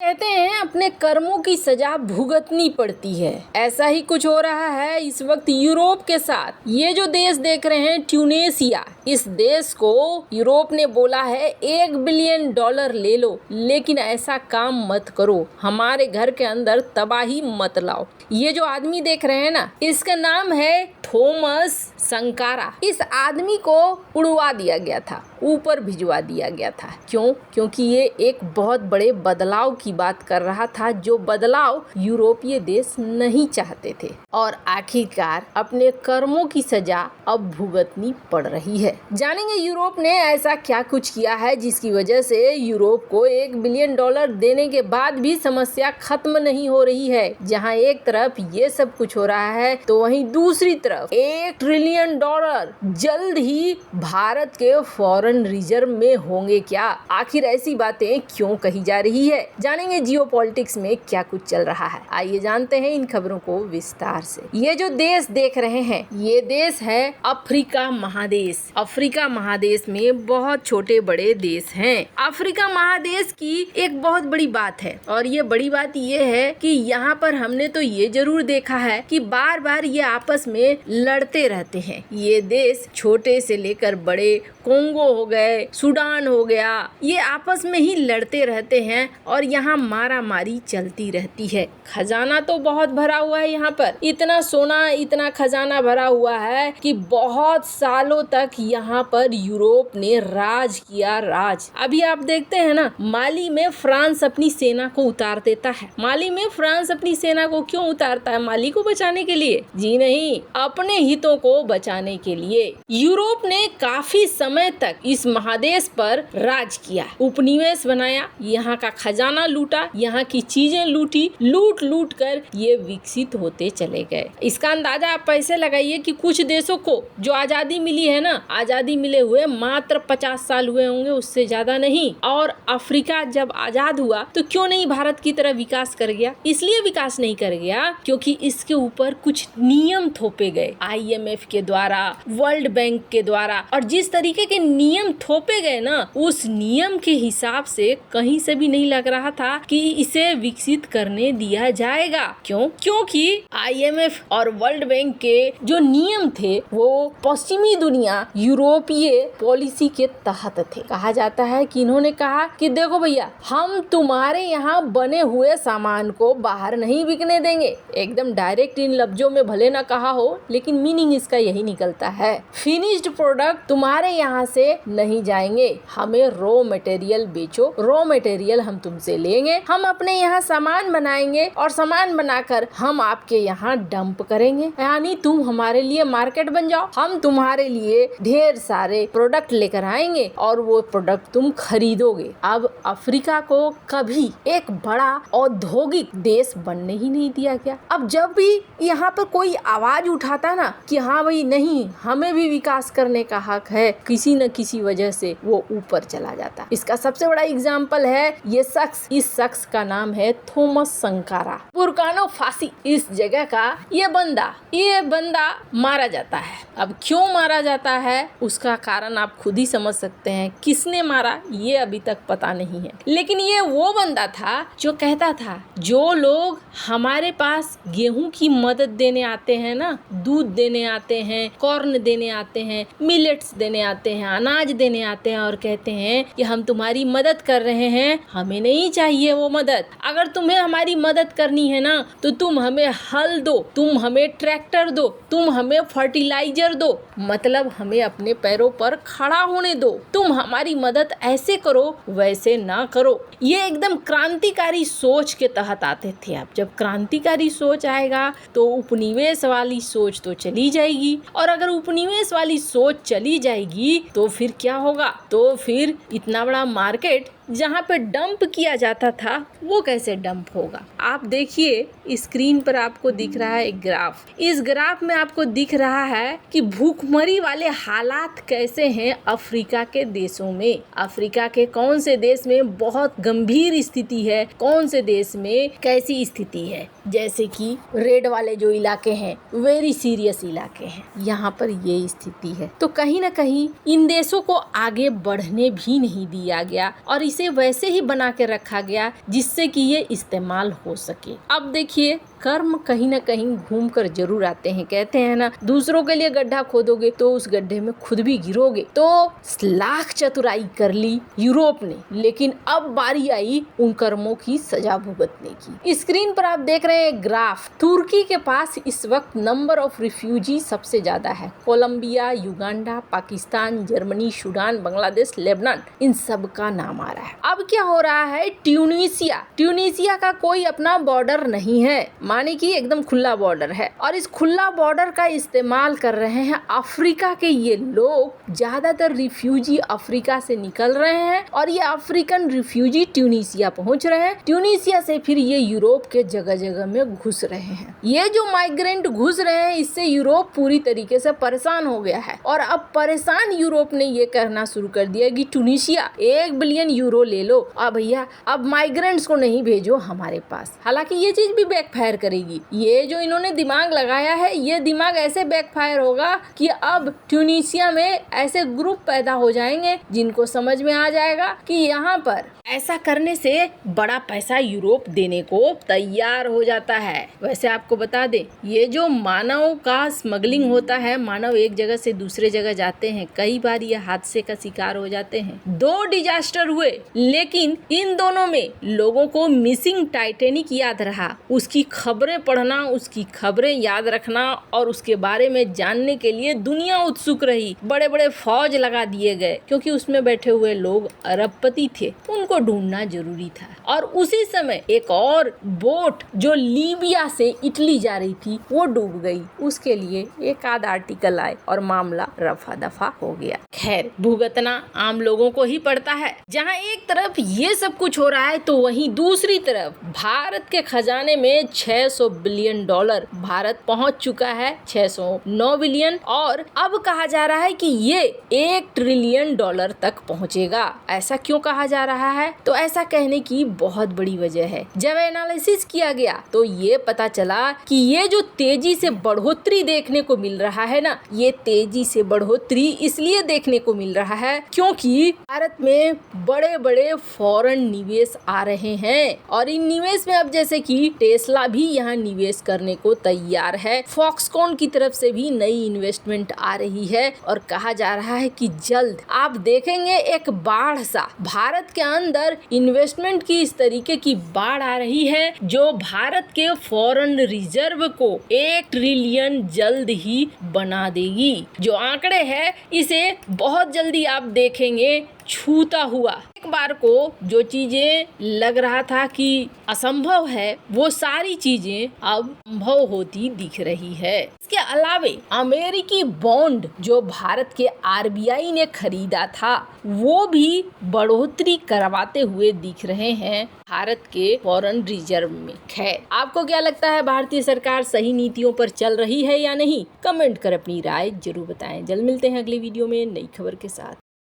कहते हैं अपने कर्मों की सजा भुगतनी पड़ती है। ऐसा ही कुछ हो रहा है इस वक्त यूरोप के साथ। ये जो देश देख रहे हैं ट्यूनेशिया, इस देश को यूरोप ने बोला है $1 बिलियन ले लो, लेकिन ऐसा काम मत करो, हमारे घर के अंदर तबाही मत लाओ। ये जो आदमी देख रहे हैं ना, इसका नाम है थॉमस संकारा। इस आदमी को उड़वा दिया गया था, ऊपर भिजवा दिया गया था। क्यों? क्योंकि ये एक बहुत बड़े बदलाव की बात कर रहा था, जो बदलाव यूरोपीय देश नहीं चाहते थे, और आखिरकार अपने कर्मों की सजा अब भुगतनी पड़ रही है। जानेंगे यूरोप ने ऐसा क्या कुछ किया है जिसकी वजह से यूरोप को $1 बिलियन देने के बाद भी समस्या खत्म नहीं हो रही है। जहां एक तरफ ये सब कुछ हो रहा है, तो वहीं दूसरी तरफ $1 ट्रिलियन जल्द ही भारत के फॉरेन रिजर्व में होंगे क्या? आखिर ऐसी बातें क्यों कही जा रही है? जानेंगे जियोपॉलिटिक्स में क्या कुछ चल रहा है। आइए जानते हैं इन खबरों को विस्तार से। ये जो देश देख रहे हैं, ये देश है अफ्रीका महादेश। अफ्रीका महादेश में बहुत छोटे बड़े देश हैं। अफ्रीका महादेश की एक बहुत बड़ी बात है, और ये बड़ी बात ये है कि यहाँ पर हमने तो ये जरूर देखा है कि बार बार ये आपस में लड़ते रहते हैं। ये देश छोटे से लेकर बड़े, कोंगो हो गए, सूडान हो गया, ये आपस में ही लड़ते रहते हैं और यहाँ मारा मारी चलती रहती है। खजाना तो बहुत भरा हुआ है यहाँ पर, इतना सोना, इतना खजाना भरा हुआ है कि बहुत सालों तक यहाँ पर यूरोप ने राज किया। अभी आप देखते हैं ना, माली में फ्रांस अपनी सेना को उतार देता है। माली में फ्रांस अपनी सेना को क्यों उतारता है? माली को बचाने के लिए? जी नहीं, अपने हितों को बचाने के लिए। यूरोप ने काफी समय तक इस महादेश पर राज किया, उपनिवेश बनाया, यहाँ का खजाना लूटा, यहाँ की चीजें लूटी, लूट लूट कर ये विकसित होते चले गए। इसका अंदाजा आप पैसे लगाइए कि कुछ देशों को जो आजादी मिली है ना, आजादी मिले हुए मात्र 50 साल हुए होंगे, उससे ज्यादा नहीं। और अफ्रीका जब आजाद हुआ तो क्यों नहीं भारत की तरह विकास कर गया? इसलिए विकास नहीं कर गया क्योंकि इसके ऊपर कुछ नियम थोपे गए, IMF के द्वारा, वर्ल्ड बैंक के द्वारा। और जिस तरीके के नियम थोपे गए ना, उस नियम के हिसाब से कहीं से भी नहीं लग रहा था कि इसे विकसित करने दिया जाएगा। क्यों? क्योंकि IMF और वर्ल्ड बैंक के जो नियम थे वो पश्चिमी दुनिया यूरोपीय पॉलिसी के तहत थे। कहा जाता है कि इन्होंने कहा कि देखो भैया, हम तुम्हारे यहाँ बने हुए सामान को बाहर नहीं बिकने देंगे। एकदम डायरेक्ट इन लफ्जों में भले ना कहा हो, लेकिन मीनिंग इसका यही निकलता है। फिनिश्ड प्रोडक्ट तुम्हारे यहाँ से नहीं जाएंगे, हमें रॉ मटेरियल बेचो, रॉ मटेरियल हम तुमसे लेंगे, हम अपने यहाँ सामान बनाएंगे और सामान बनाकर हम आपके यहाँ डंप करेंगे, यानी तुम हमारे लिए मार्केट बन जाओ। हम तुम्हारे लिए ढेर सारे प्रोडक्ट लेकर आएंगे और वो प्रोडक्ट तुम खरीदोगे। अब अफ्रीका को कभी एक बड़ा औद्योगिक देश बनने ही नहीं दिया गया। अब जब भी यहाँ पर कोई आवाज उठाता ना कि हाँ भाई नहीं, हमें भी विकास करने का हक है, किसी न किसी वजह से वो ऊपर चला जाता। इसका सबसे बड़ा एग्जाम्पल है ये शख्स। इस शख्स का नाम है थॉमस संकारा, बुर्किना फासो। इस जगह का ये बंदा मारा जाता है। अब क्यों मारा जाता है उसका कारण आप खुद ही समझ सकते हैं। किसने मारा ये अभी तक पता नहीं है, लेकिन ये वो बंदा था जो कहता था जो लोग हमारे पास गेहूं की मदद देने आते हैं ना, दूध देने आते हैं, कॉर्न देने आते हैं, मिलेट्स देने आते हैं, अनाज देने आते हैं और कहते हैं कि हम तुम्हारी मदद कर रहे हैं, हमें नहीं चाहिए वो मदद। अगर तुम्हें हमारी मदद करनी है ना तो तुम हमें हल दो, तुम हमें ट्रैक्टर दो, तुम हमें फर्टिलाइजर दो, मतलब हमें अपने पैरों पर खड़ा होने दो। तुम हमारी मदद ऐसे करो वैसे ना करो। ये एकदम क्रांतिकारी सोच के तहत आते थे। अब जब क्रांतिकारी सोच आएगा तो उपनिवेश वाली सोच तो चली जाएगी, और अगर उपनिवेश वाली सोच चली जाएगी तो फिर क्या होगा? तो फिर इतना बड़ा मार्केट जहाँ पे डंप किया जाता था वो कैसे डंप होगा? आप देखिए स्क्रीन पर आपको दिख रहा है एक ग्राफ। इस ग्राफ में आपको दिख रहा है कि भूखमरी वाले हालात कैसे हैं अफ्रीका के देशों में। अफ्रीका के कौन से देश में बहुत गंभीर स्थिति है, कौन से देश में कैसी स्थिति है। जैसे कि रेड वाले जो इलाके हैं, वेरी सीरियस इलाके हैं, यहाँ पर ये स्थिति है। तो कहीं ना कहीं इन देशों को आगे बढ़ने भी नहीं दिया गया और इसे इसे वैसे ही बना के रखा गया जिससे कि ये इस्तेमाल हो सके। अब देखिए, कर्म कहीं ना कहीं घूम कर जरूर आते हैं। कहते हैं ना, दूसरों के लिए गड्ढा खोदोगे तो उस गड्ढे में खुद भी गिरोगे। तो लाख चतुराई कर ली यूरोप ने, लेकिन अब बारी आई उन कर्मों की सजा भुगतने की। स्क्रीन पर आप देख रहे हैं ग्राफ। तुर्की के पास इस वक्त नंबर ऑफ रिफ्यूजी सबसे ज्यादा है। Colombia, Uganda, Pakistan, Germany, Sudan, Bangladesh, Lebanon, इन सब का नाम आ रहा है। अब क्या हो रहा है, ट्यूनीसिया का कोई अपना बॉर्डर नहीं है, माने कि एकदम खुला बॉर्डर है, और इस खुला बॉर्डर का इस्तेमाल कर रहे हैं अफ्रीका के ये लोग। ज्यादातर रिफ्यूजी अफ्रीका से निकल रहे हैं और ये अफ्रीकन रिफ्यूजी ट्यूनीसिया पहुंच रहे हैं। ट्यूनीसिया से फिर ये यूरोप के जगह जगह में घुस रहे हैं। ये जो माइग्रेंट घुस रहे हैं, इससे यूरोप पूरी तरीके से परेशान हो गया है। और अब परेशान यूरोप ने ये कहना शुरू कर दिया कि ट्यूनीसिया 1 बिलियन यूरो ले लो, अब भैया अब माइग्रेंट्स को नहीं भेजो हमारे पास। हालांकि ये चीज भी बैकफायर करेगी। ये जो इन्होंने दिमाग लगाया है, ये दिमाग ऐसे बैकफायर होगा कि अब ट्यूनीसिया में ऐसे ग्रुप पैदा हो जाएंगे जिनको समझ में आ जाएगा कि यहाँ पर ऐसा करने से बड़ा पैसा यूरोप देने को तैयार हो जाता है। वैसे आपको बता दें, ये जो मानव का स्मगलिंग होता है, मानव एक जगह से दूसरे जगह जाते हैं, कई बार ये हादसे का शिकार हो जाते हैं। 2 डिजास्टर हुए, लेकिन इन दोनों में लोगों को मिसिंग टाइटैनिक याद रहा। उसकी खबरें पढ़ना, उसकी खबरें याद रखना और उसके बारे में जानने के लिए दुनिया उत्सुक रही। बड़े बड़े फौज लगा दिए गए क्योंकि उसमें बैठे हुए लोग अरबपति थे, उनको ढूंढना जरूरी था। और उसी समय एक और बोट जो लीबिया से इटली जा रही थी वो डूब गई। उसके लिए एक आध आर्टिकल आए और मामला रफा दफा हो गया। खैर, भुगतना आम लोगों को ही पड़ता है। जहां एक तरफ ये सब कुछ हो रहा है तो वहीं दूसरी तरफ भारत के खजाने में 600 बिलियन डॉलर भारत पहुंच चुका है, 609 बिलियन, और अब कहा जा रहा है कि ये 1 ट्रिलियन डॉलर तक पहुंचेगा। ऐसा क्यों कहा जा रहा है? तो ऐसा कहने की बहुत बड़ी वजह है। जब एनालिसिस किया गया तो ये पता चला कि ये जो तेजी से बढ़ोतरी देखने को मिल रहा है ना, ये तेजी से बढ़ोतरी इसलिए देखने को मिल रहा है क्योंकि भारत में बड़े बड़े फॉरेन निवेश आ रहे हैं। और इन निवेश में अब जैसे कि टेस्ला भी यहाँ निवेश करने को तैयार है, फॉक्सकॉन की तरफ से भी नई इन्वेस्टमेंट आ रही है, और कहा जा रहा है कि जल्द आप देखेंगे एक बाढ़ सा भारत के अंदर इन्वेस्टमेंट की इस तरीके की बाढ़ आ रही है जो भारत के फॉरेन रिजर्व को 1 ट्रिलियन जल्द ही बना देगी। जो आंकड़े हैं इसे बहुत जल्दी आप देखेंगे छूता हुआ। एक बार को जो चीजें लग रहा था कि असंभव है, वो सारी चीजें अब संभव होती दिख रही है। इसके अलावे अमेरिकी बॉन्ड जो भारत के आरबीआई ने खरीदा था वो भी बढ़ोतरी करवाते हुए दिख रहे हैं भारत के फॉरेन रिजर्व में। खैर, आपको क्या लगता है, भारतीय सरकार सही नीतियों पर चल रही है या नहीं? कमेंट कर अपनी राय जरूर बताएं। जल्द मिलते हैं अगली वीडियो में नई खबर के साथ।